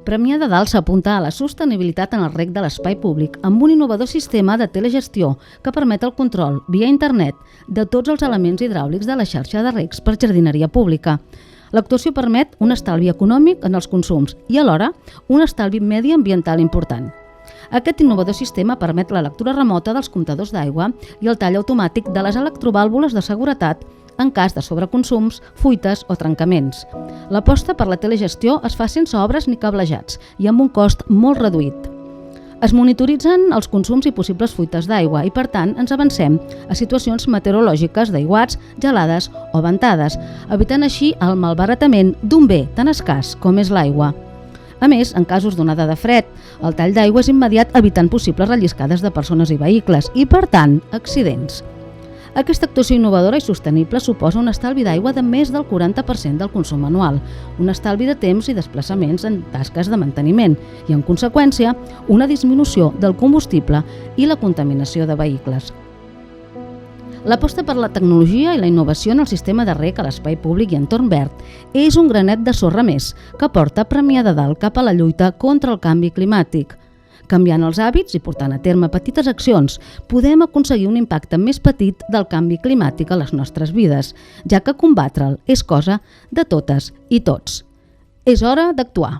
Premià de Dalt s'apunta a la sostenibilitat en el reg de l'espai públic amb un innovador sistema de telegestió que permet el control, via internet, de tots els elements hidràulics de la xarxa de regs per jardineria pública. L'actuació permet un estalvi econòmic en els consums i alhora un estalvi mediambiental important. Aquest innovador sistema permet la lectura remota dels comptadors d'aigua i el tall automàtic de les electrovàlvules de seguretat en cas de sobreconsums, fuites o trencaments. L'aposta per la telegestió es fa sense obres ni cablejats i amb un cost molt reduït. Es monitoritzen els consums i possibles fuites d'aigua i, per tant, ens avancem a situacions meteorològiques d'aiguats, gelades o ventades, evitant així el malbaratament d'un bé tan escàs com és l'aigua. A més, en casos d'onada de fred, el tall d'aigua és immediat evitant possibles relliscades de persones i vehicles i, per tant, accidents. Aquesta actuació innovadora i sostenible suposa un estalvi d'aigua de més del 40% del consum anual, un estalvi de temps i desplaçaments en tasques de manteniment i, en conseqüència, una disminució del combustible i la contaminació de vehicles. L'aposta per la tecnologia i la innovació en el sistema de reg a l'espai públic i entorn verd és un granet de sorra més que porta Premià de Dalt cap a la lluita contra el canvi climàtic. Canviant els hàbits i portant a terme petites accions, podem aconseguir un impacte més petit del canvi climàtic a les nostres vides, ja que combatre'l és cosa de totes i tots. És hora d'actuar.